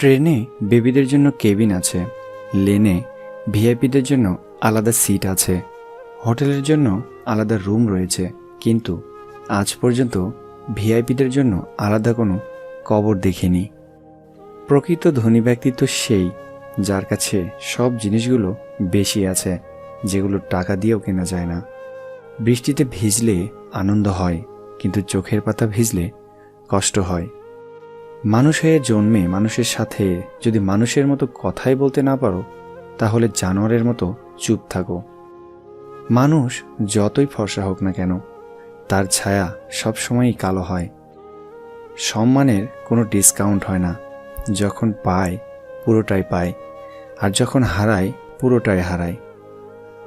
ট্রেনে বেবিদের জন্য কেবিন আছে, লেনে ভিআইপিদের জন্য আলাদা সিট আছে, হোটেলের জন্য আলাদা রুম রয়েছে, কিন্তু আজ পর্যন্ত ভিআইপিদের জন্য আলাদা কোনো কবর দেখিনি। প্রকৃত ধনী ব্যক্তিত্ব সেই যার কাছে সব জিনিসগুলো বেশি আছে, যেগুলো টাকা দিয়েও কেনা যায় না। বৃষ্টিতে ভিজলে আনন্দ হয়, কিন্তু চোখের পাতা ভিজলে কষ্ট হয়। মানুষ হয়ে জন্মে মানুষের সাথে যদি মানুষের মতো কথাই বলতে না পারো, তাহলে জানোয়ারের মতো চুপ থাকো। মানুষ যতই ফর্সা হোক না কেন, তার ছায়া সবসময়ই কালো হয়। সম্মানের কোনো ডিসকাউন্ট হয় না। যখন পায় পুরোটাই পায়, আর যখন হারায় পুরোটাই হারায়।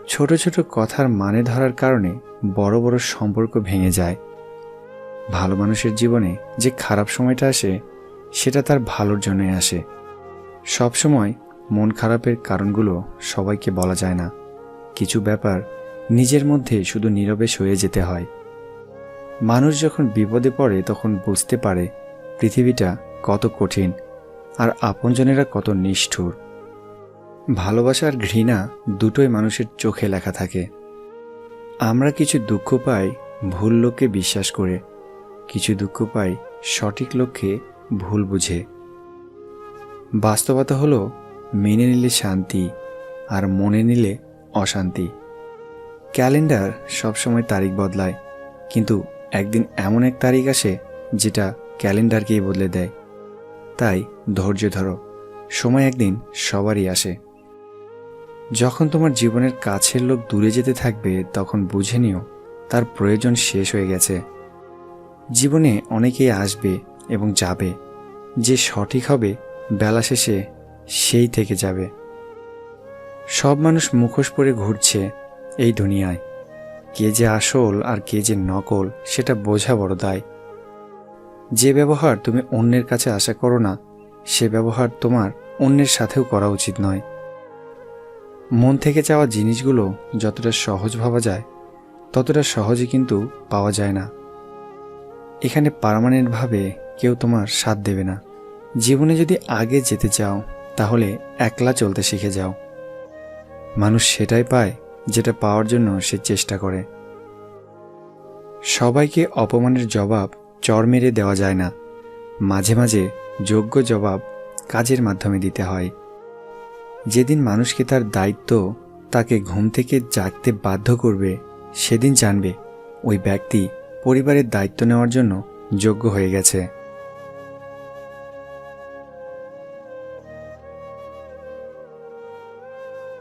ছোট ছোট কথার মানে ধরার কারণে বড় বড় সম্পর্ক ভেঙে যায়। ভালো মানুষের জীবনে যে খারাপ সময়টা আসে, সেটা তার ভালোর জন্যই আসে। সবসময় মন খারাপের কারণগুলো সবাইকে বলা যায় না। কিছু ব্যাপার নিজের মধ্যে শুধু নীরবে সয়ে যেতে হয়। মানুষ যখন বিপদে পড়ে তখন বুঝতে পারে পৃথিবীটা কত কঠিন, আর আপনজনেরা কত নিষ্ঠুর। ভালোবাসা আর ঘৃণা দুটোই মানুষের চোখে লেখা থাকে। আমরা কিছু দুঃখ পাই ভুল লোককে বিশ্বাস করে, কিছু দুঃখ পাই সঠিক লোককে ভুল বুঝে। বাস্তবতা হলো, মেনে নিলে শান্তি, আর মনে নিলে অশান্তি। ক্যালেন্ডার সবসময় তারিখ বদলায়, কিন্তু একদিন এমন এক তারিখ আসে যেটা ক্যালেন্ডারকেই বদলে দেয়। তাই ধৈর্য ধরো, সময় একদিন সবারই আসে। যখন তোমার জীবনের কাছের লোক দূরে যেতে থাকবে, তখন বুঝে নিও তার প্রয়োজন শেষ হয়ে গেছে। জীবনে অনেকেই আসবে এবং যাবে, যে সঠিক হবে বেলা শেষে সেই থেকে যাবে। সব মানুষ মুখোশ পরে ঘুরছে এই দুনিয়ায়। কে যে আসল আর কে যে নকল, সেটা বোঝা বড় দায়। যে ব্যবহার তুমি অন্যের কাছে আশা করো না, সে ব্যবহার তোমার অন্যের সাথেও করা উচিত নয়। মন থেকে চাওয়া জিনিসগুলো যতটা সহজ ভাবা যায়, ততটা সহজে কিন্তু পাওয়া যায় না। এখানে পার্মানেন্টভাবে কেউ তোমার সাথ দেবে না। জীবনে যদি আগে যেতে চাও, তাহলে একলা চলতে শিখে যাও। মানুষ সেটাই পায় যেটা পাওয়ার জন্য সে চেষ্টা করে। সবাইকে অপমানের জবাব চর মেরে দেওয়া যায় না। মাঝে মাঝে যোগ্য জবাব কাজের মাধ্যমে দিতে হয়। যেদিন মানুষকে তার দায়িত্ব তাকে ঘুম থেকে জাগতে বাধ্য করবে, সেদিন জানবে ওই ব্যক্তি পরিবারের দায়িত্ব নেওয়ার জন্য যোগ্য হয়ে গেছে।